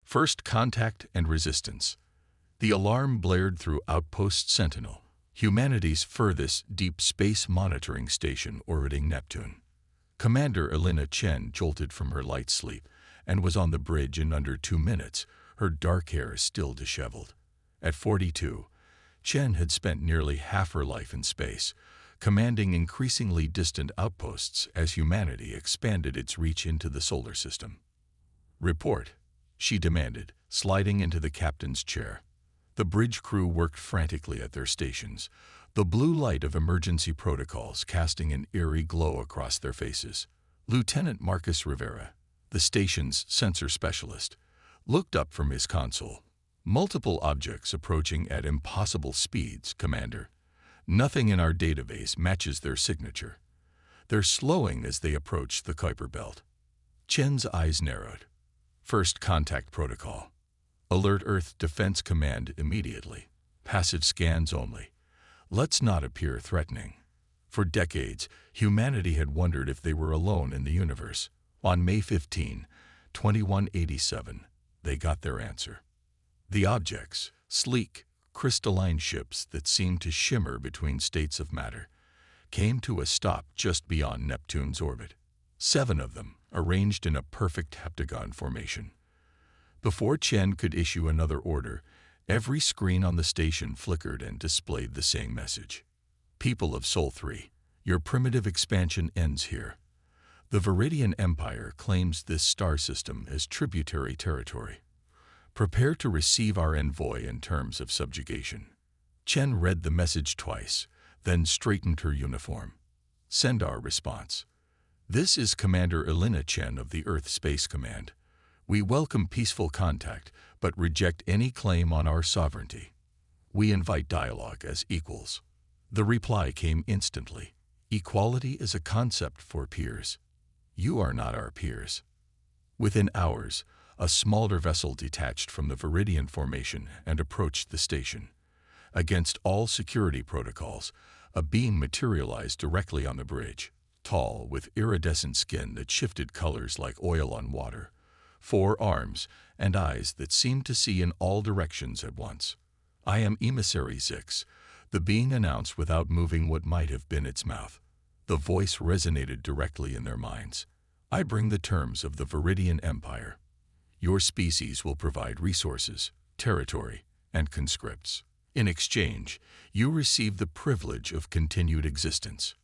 First contact and resistance. The alarm blared through Outpost Sentinel, humanity's furthest deep space monitoring station orbiting Neptune. Commander Elena Chen jolted from her light sleep and was on the bridge in under 2 minutes, her dark hair still disheveled. At 42, Chen had spent nearly half her life in space, commanding increasingly distant outposts as humanity expanded its reach into the solar system. "Report," she demanded, sliding into the captain's chair. The bridge crew worked frantically at their stations, the blue light of emergency protocols casting an eerie glow across their faces. Lieutenant Marcus Rivera, the station's sensor specialist, looked up from his console. "Multiple objects approaching at impossible speeds, Commander. Nothing in our database matches their signature. They're slowing as they approach the Kuiper Belt." Chen's eyes narrowed. "First contact protocol. Alert Earth Defense Command immediately. Passive scans only. Let's not appear threatening." For decades, humanity had wondered if they were alone in the universe. On May 15, 2187, they got their answer. The objects, sleek, crystalline ships that seemed to shimmer between states of matter, came to a stop just beyond Neptune's orbit. 7 of them, arranged in a perfect heptagon formation. Before Chen could issue another order, every screen on the station flickered and displayed the same message. "People of Sol 3, your primitive expansion ends here. The Viridian Empire claims this star system as tributary territory. Prepare to receive our envoy in terms of subjugation." Chen read the message twice, then straightened her uniform. "Send our response. This is Commander Elena Chen of the Earth Space Command. We welcome peaceful contact, but reject any claim on our sovereignty. We invite dialogue as equals." The reply came instantly. "Equality is a concept for peers. You are not our peers." Within hours, a smaller vessel detached from the Viridian formation and approached the station. Against all security protocols, a being materialized directly on the bridge, tall, with iridescent skin that shifted colors like oil on water, 4 arms, and eyes that seemed to see in all directions at once. "I am Emissary Zix," the being announced without moving what might have been its mouth. The voice resonated directly in their minds. "I bring the terms of the Viridian Empire. Your species will provide resources, territory, and conscripts. In exchange, you receive the privilege of continued existence."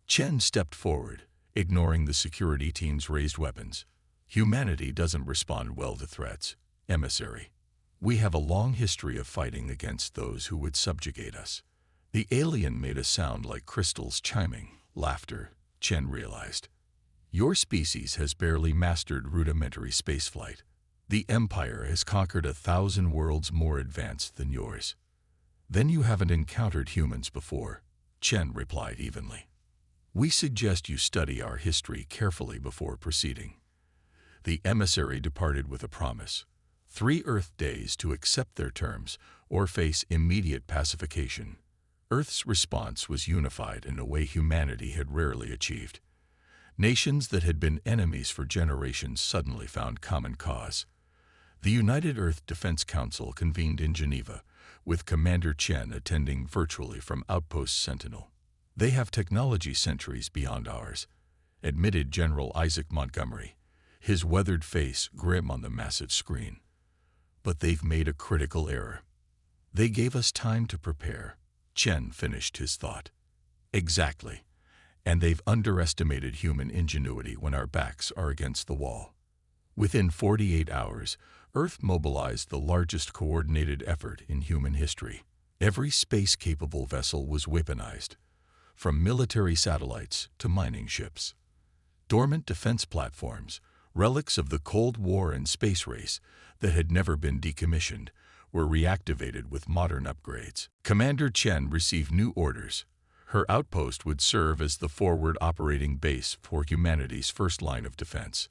Chen stepped forward, ignoring the security team's raised weapons. "Humanity doesn't respond well to threats, Emissary. We have a long history of fighting against those who would subjugate us." The alien made a sound like crystals chiming. Laughter, Chen realized. "Your species has barely mastered rudimentary spaceflight. The Empire has conquered 1,000 worlds more advanced than yours." "Then you haven't encountered humans before," Chen replied evenly. "We suggest you study our history carefully before proceeding." The emissary departed with a promise: 3 Earth days to accept their terms or face immediate pacification. Earth's response was unified in a way humanity had rarely achieved. Nations that had been enemies for generations suddenly found common cause. The United Earth Defense Council convened in Geneva, with Commander Chen attending virtually from Outpost Sentinel. "They have technology centuries beyond ours," admitted General Isaac Montgomery, his weathered face grim on the massive screen. "But they've made a critical error. They gave us time to prepare." Chen finished his thought. "Exactly. And they've underestimated human ingenuity when our backs are against the wall." Within 48 hours, Earth mobilized the largest coordinated effort in human history. Every space-capable vessel was weaponized, from military satellites to mining ships. Dormant defense platforms, relics of the Cold War and space race that had never been decommissioned, were reactivated with modern upgrades. Commander Chen received new orders. Her outpost would serve as the forward operating base for humanity's first line of defense.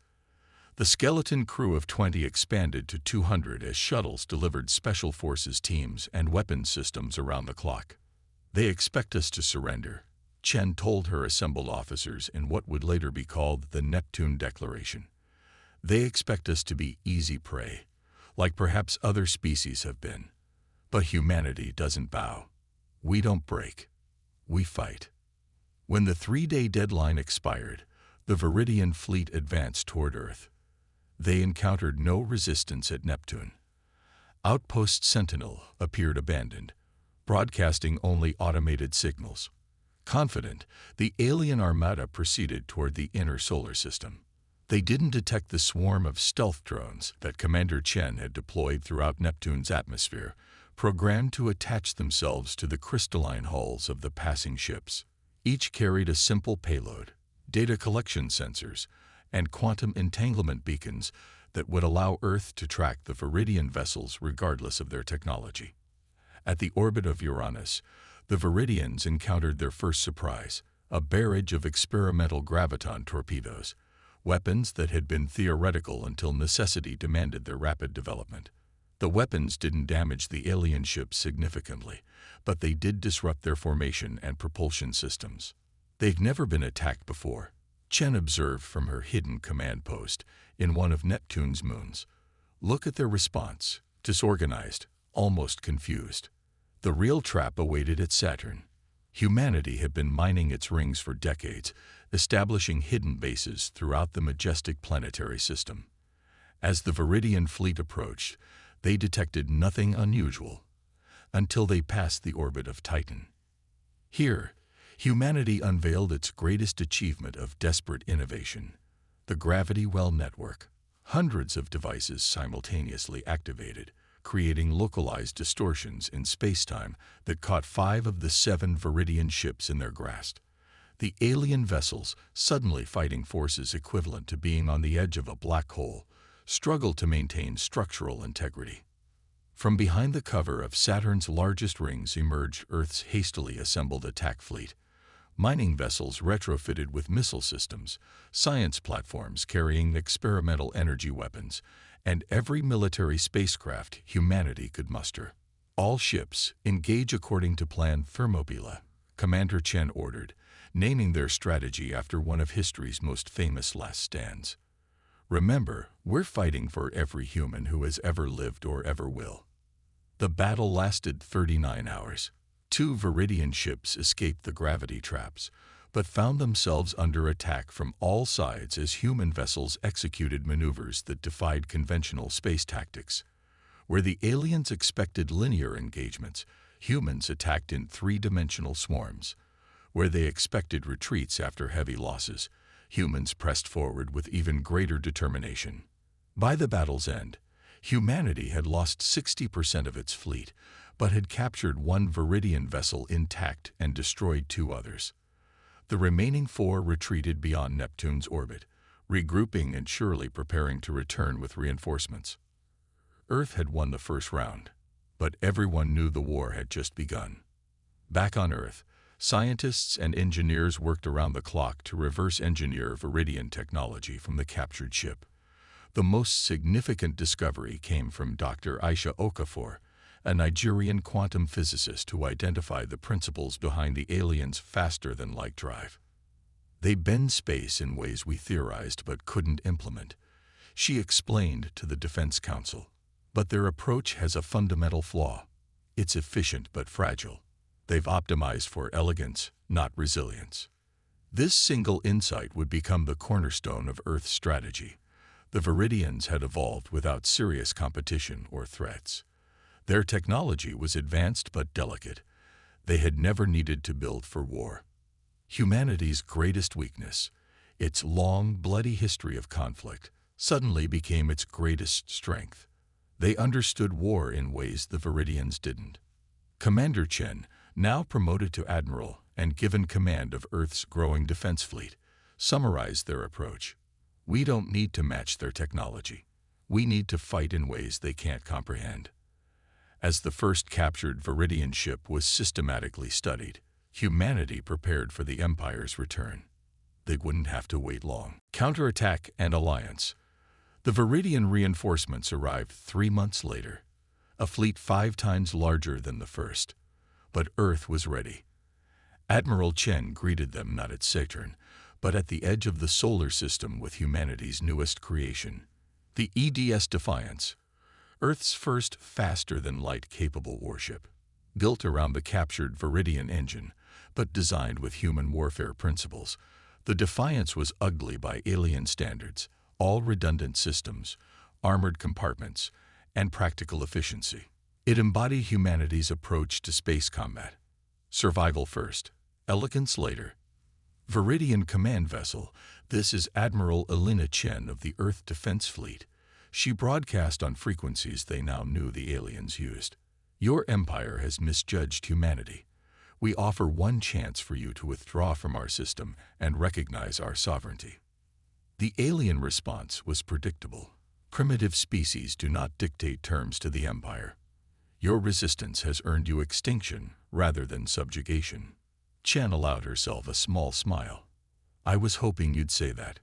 The skeleton crew of 20 expanded to 200 as shuttles delivered special forces teams and weapons systems around the clock. "They expect us to surrender," Chen told her assembled officers in what would later be called the Neptune Declaration. "They expect us to be easy prey, like perhaps other species have been. But humanity doesn't bow. We don't break. We fight. When the 3-day deadline expired, the Viridian fleet advanced toward Earth. They encountered no resistance at Neptune. Outpost Sentinel appeared abandoned, broadcasting only automated signals. Confident, the alien armada proceeded toward the inner solar system. They didn't detect the swarm of stealth drones that Commander Chen had deployed throughout Neptune's atmosphere, programmed to attach themselves to the crystalline hulls of the passing ships. Each carried a simple payload, data collection sensors, and quantum entanglement beacons that would allow Earth to track the Viridian vessels regardless of their technology. At the orbit of Uranus, the Viridians encountered their first surprise, a barrage of experimental graviton torpedoes, weapons that had been theoretical until necessity demanded their rapid development. The weapons didn't damage the alien ships significantly, but they did disrupt their formation and propulsion systems. They'd never been attacked before, Chen observed from her hidden command post in one of Neptune's moons. Look at their response, disorganized, almost confused. The real trap awaited at Saturn. Humanity had been mining its rings for decades, establishing hidden bases throughout the majestic planetary system. As the Viridian fleet approached, they detected nothing unusual until they passed the orbit of Titan. Here, humanity unveiled its greatest achievement of desperate innovation, the gravity well network. Hundreds of devices simultaneously activated, creating localized distortions in spacetime that caught 5 of the 7 Viridian ships in their grasp. The alien vessels, suddenly fighting forces equivalent to being on the edge of a black hole, struggled to maintain structural integrity. From behind the cover of Saturn's largest rings emerged Earth's hastily assembled attack fleet. Mining vessels retrofitted with missile systems, science platforms carrying experimental energy weapons, and every military spacecraft humanity could muster. All ships engage according to Plan Thermopylae, Commander Chen ordered, naming their strategy after one of history's most famous last stands. Remember, we're fighting for every human who has ever lived or ever will. The battle lasted 39 hours. 2 Viridian ships escaped the gravity traps, but found themselves under attack from all sides as human vessels executed maneuvers that defied conventional space tactics. Where the aliens expected linear engagements, humans attacked in 3-dimensional swarms. Where they expected retreats after heavy losses, humans pressed forward with even greater determination. By the battle's end, humanity had lost 60% of its fleet, but had captured 1 Viridian vessel intact and destroyed 2 others. The remaining 4 retreated beyond Neptune's orbit, regrouping and surely preparing to return with reinforcements. Earth had won the first round, but everyone knew the war had just begun. Back on Earth, scientists and engineers worked around the clock to reverse engineer Viridian technology from the captured ship. The most significant discovery came from Dr. Aisha Okafor, a Nigerian quantum physicist who identified the principles behind the aliens' faster-than-light drive. They bend space in ways we theorized but couldn't implement, she explained to the Defense Council. But their approach has a fundamental flaw. It's efficient but fragile. They've optimized for elegance, not resilience. This single insight would become the cornerstone of Earth's strategy. The Viridians had evolved without serious competition or threats. Their technology was advanced but delicate. They had never needed to build for war. Humanity's greatest weakness, its long, bloody history of conflict, suddenly became its greatest strength. They understood war in ways the Viridians didn't. Commander Chen, now promoted to admiral and given command of Earth's growing defense fleet, summarized their approach. We don't need to match their technology. We need to fight in ways they can't comprehend. As the first captured Viridian ship was systematically studied, humanity prepared for the Empire's return. They wouldn't have to wait long. Counterattack and alliance. The Viridian reinforcements arrived 3 months later, a fleet 5 times larger than the first. But Earth was ready. Admiral Chen greeted them not at Saturn, but at the edge of the solar system with humanity's newest creation, the EDS Defiance. Earth's first faster-than-light-capable warship, built around the captured Viridian engine, but designed with human warfare principles. The Defiance was ugly by alien standards, all redundant systems, armored compartments, and practical efficiency. It embodied humanity's approach to space combat. Survival first, elegance later. Viridian Command Vessel. This is Admiral Elena Chen of the Earth Defense Fleet. She broadcast on frequencies they now knew the aliens used. Your empire has misjudged humanity. We offer one chance for you to withdraw from our system and recognize our sovereignty. The alien response was predictable. Primitive species do not dictate terms to the empire. Your resistance has earned you extinction rather than subjugation. Chen allowed herself a small smile. I was hoping you'd say that.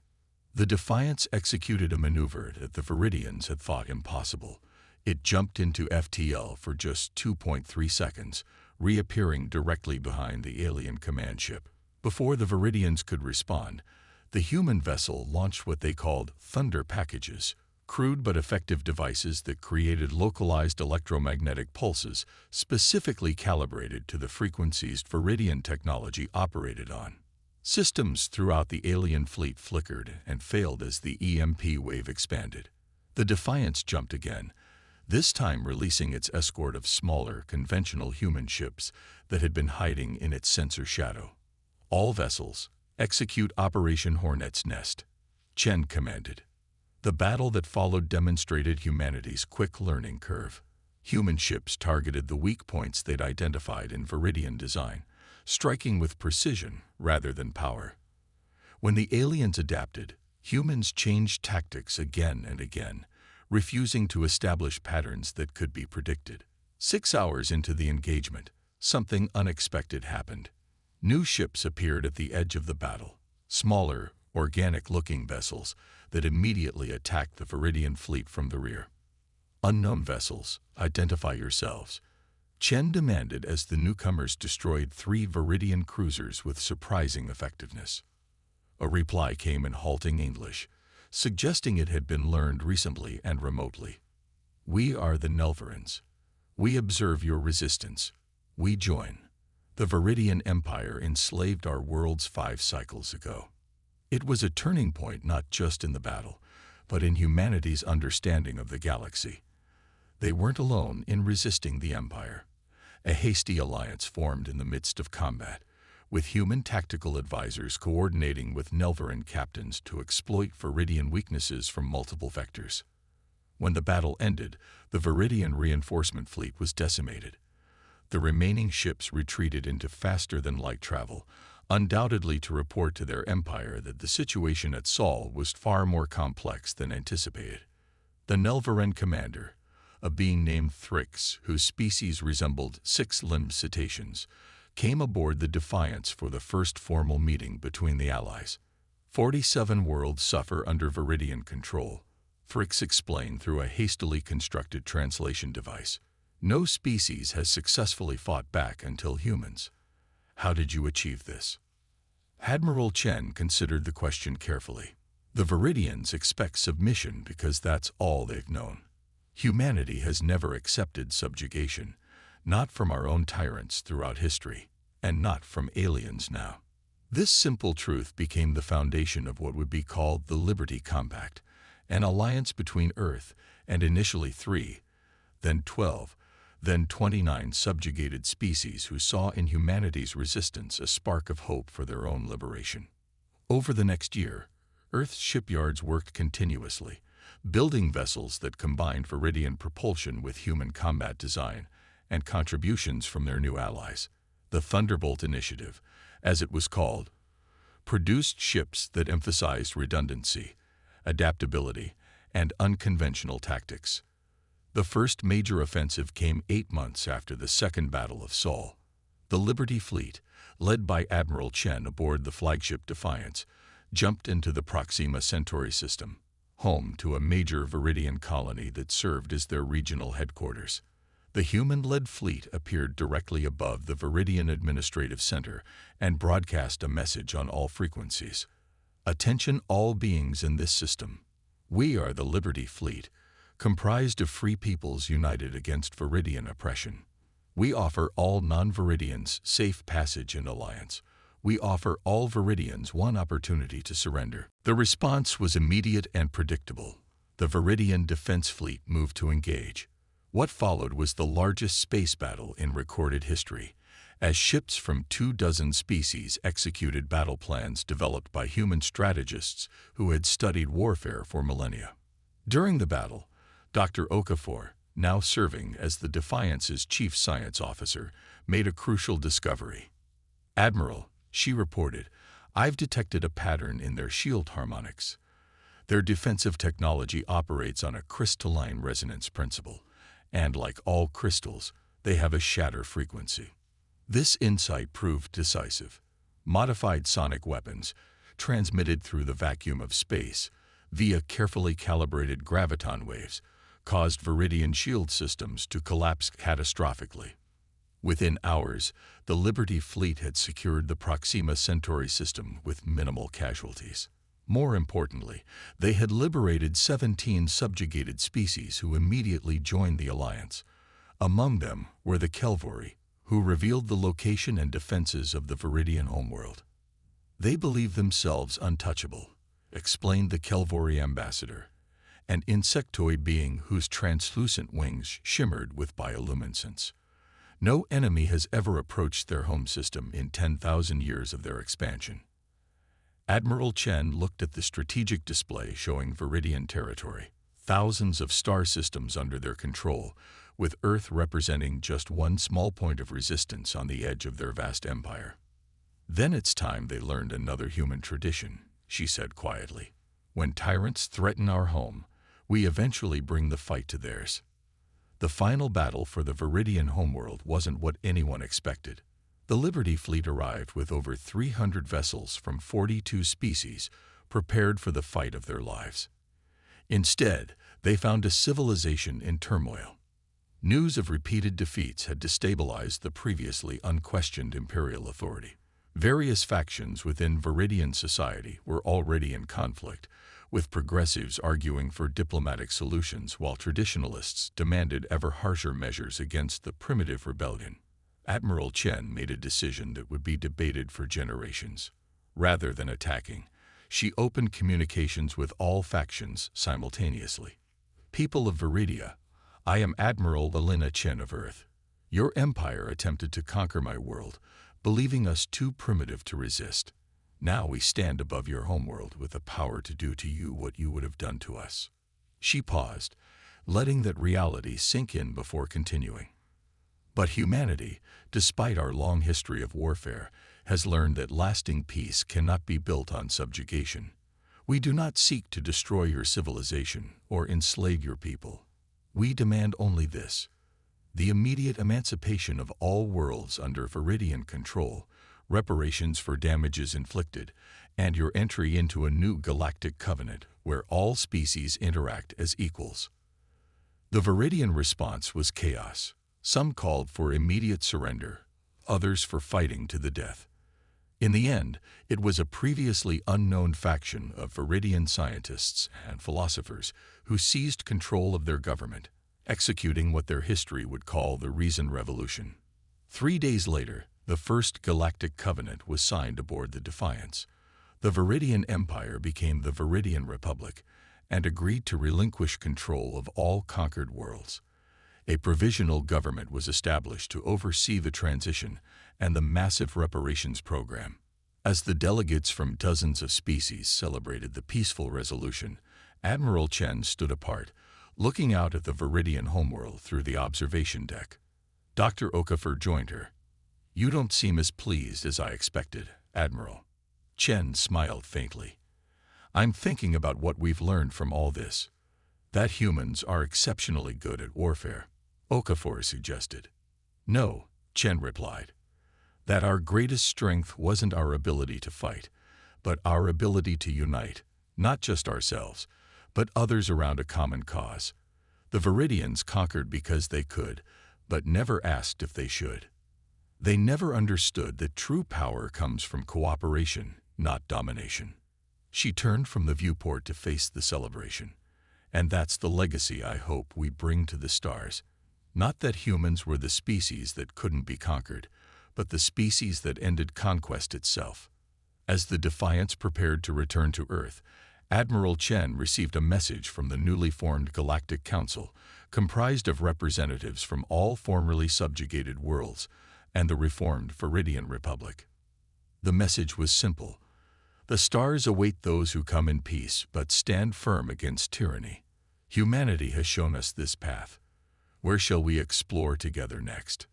The Defiance executed a maneuver that the Viridians had thought impossible. It jumped into FTL for just 2.3 seconds, reappearing directly behind the alien command ship. Before the Viridians could respond, the human vessel launched what they called thunder packages, crude but effective devices that created localized electromagnetic pulses specifically calibrated to the frequencies Viridian technology operated on. Systems throughout the alien fleet flickered and failed as the EMP wave expanded. The Defiance jumped again, this time releasing its escort of smaller, conventional human ships that had been hiding in its sensor shadow. All vessels, execute Operation Hornet's Nest, Chen commanded. The battle that followed demonstrated humanity's quick learning curve. Human ships targeted the weak points they'd identified in Viridian design, striking with precision rather than power. When the aliens adapted, humans changed tactics again and again, refusing to establish patterns that could be predicted. 6 hours into the engagement, something unexpected happened. New ships appeared at the edge of the battle, smaller, organic-looking vessels that immediately attacked the Viridian fleet from the rear. Unknown vessels, identify yourselves, Chen demanded as the newcomers destroyed 3 Viridian cruisers with surprising effectiveness. A reply came in halting English, suggesting it had been learned recently and remotely. We are the Nelverans. We observe your resistance. We join. The Viridian Empire enslaved our worlds 5 cycles ago. It was a turning point not just in the battle, but in humanity's understanding of the galaxy. They weren't alone in resisting the Empire. A hasty alliance formed in the midst of combat, with human tactical advisors coordinating with Nelveran captains to exploit Viridian weaknesses from multiple vectors. When the battle ended, the Viridian reinforcement fleet was decimated. The remaining ships retreated into faster-than-light travel, undoubtedly to report to their empire that the situation at Sol was far more complex than anticipated. The Nelveran commander, a being named Thrix, whose species resembled 6-limbed cetaceans, came aboard the Defiance for the first formal meeting between the allies. 47 worlds suffer under Viridian control, Thrix explained through a hastily constructed translation device. No species has successfully fought back until humans. How did you achieve this? Admiral Chen considered the question carefully. The Viridians expect submission because that's all they've known. Humanity has never accepted subjugation, not from our own tyrants throughout history, and not from aliens now. This simple truth became the foundation of what would be called the Liberty Compact, an alliance between Earth and initially 3, then 12, then 29 subjugated species who saw in humanity's resistance a spark of hope for their own liberation. Over the next year, Earth's shipyards worked continuously, building vessels that combined Viridian propulsion with human combat design and contributions from their new allies. The Thunderbolt Initiative, as it was called, produced ships that emphasized redundancy, adaptability, and unconventional tactics. The first major offensive came 8 months after the Second Battle of Sol. The Liberty Fleet, led by Admiral Chen aboard the flagship Defiance, jumped into the Proxima Centauri system, home to a major Viridian colony that served as their regional headquarters. The human-led fleet appeared directly above the Viridian Administrative Center and broadcast a message on all frequencies. Attention all beings in this system. We are the Liberty Fleet, comprised of free peoples united against Viridian oppression. We offer all non-Viridians safe passage and alliance. We offer all Viridians one opportunity to surrender. The response was immediate and predictable. The Viridian defense fleet moved to engage. What followed was the largest space battle in recorded history, as ships from 24 species executed battle plans developed by human strategists who had studied warfare for millennia. During the battle, Dr. Okafor, now serving as the Defiance's chief science officer, made a crucial discovery. "Admiral," she reported, "I've detected a pattern in their shield harmonics. Their defensive technology operates on a crystalline resonance principle, and like all crystals, they have a shatter frequency." This insight proved decisive. Modified sonic weapons, transmitted through the vacuum of space via carefully calibrated graviton waves, caused Viridian shield systems to collapse catastrophically. Within hours, the Liberty fleet had secured the Proxima Centauri system with minimal casualties. More importantly, they had liberated 17 subjugated species who immediately joined the alliance. Among them were the Kelvori, who revealed the location and defenses of the Viridian homeworld. "They believe themselves untouchable," explained the Kelvori ambassador, an insectoid being whose translucent wings shimmered with bioluminescence. "No enemy has ever approached their home system in 10,000 years of their expansion." Admiral Chen looked at the strategic display showing Viridian territory, thousands of star systems under their control, with Earth representing just one small point of resistance on the edge of their vast empire. "Then it's time they learned another human tradition," she said quietly. "When tyrants threaten our home, we eventually bring the fight to theirs." The final battle for the Viridian homeworld wasn't what anyone expected. The Liberty fleet arrived with over 300 vessels from 42 species, prepared for the fight of their lives. Instead, they found a civilization in turmoil. News of repeated defeats had destabilized the previously unquestioned imperial authority. Various factions within Viridian society were already in conflict, with progressives arguing for diplomatic solutions while traditionalists demanded ever harsher measures against the primitive rebellion. Admiral Chen made a decision that would be debated for generations. Rather than attacking, she opened communications with all factions simultaneously. "People of Viridia, I am Admiral Elena Chen of Earth. Your empire attempted to conquer my world, believing us too primitive to resist. Now we stand above your homeworld with the power to do to you what you would have done to us." She paused, letting that reality sink in before continuing. "But humanity, despite our long history of warfare, has learned that lasting peace cannot be built on subjugation. We do not seek to destroy your civilization or enslave your people. We demand only this: the immediate emancipation of all worlds under Viridian control, reparations for damages inflicted, and your entry into a new galactic covenant where all species interact as equals." The Viridian response was chaos. Some called for immediate surrender, others for fighting to the death. In the end, it was a previously unknown faction of Viridian scientists and philosophers who seized control of their government, executing what their history would call the Reason Revolution. 3 days later, the first galactic covenant was signed aboard the Defiance. The Viridian Empire became the Viridian Republic and agreed to relinquish control of all conquered worlds. A provisional government was established to oversee the transition and the massive reparations program. As the delegates from dozens of species celebrated the peaceful resolution, Admiral Chen stood apart, looking out at the Viridian homeworld through the observation deck. Dr. Okafor joined her. "You don't seem as pleased as I expected, Admiral." Chen smiled faintly. "I'm thinking about what we've learned from all this. That humans are exceptionally good at warfare," Okafor suggested. "No," Chen replied. "That our greatest strength wasn't our ability to fight, but our ability to unite, not just ourselves, but others around a common cause. The Viridians conquered because they could, but never asked if they should. They never understood that true power comes from cooperation, not domination." She turned from the viewport to face the celebration. And that's the legacy I hope we bring to the stars. Not that humans were the species that couldn't be conquered, but the species that ended conquest itself. As the Defiance prepared to return to Earth, Admiral Chen received a message from the newly formed Galactic Council, comprised of representatives from all formerly subjugated worlds and the reformed Viridian Republic. The message was simple. The stars await those who come in peace but stand firm against tyranny. Humanity has shown us this path. Where shall we explore together next?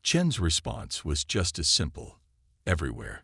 Chen's response was just as simple. Everywhere.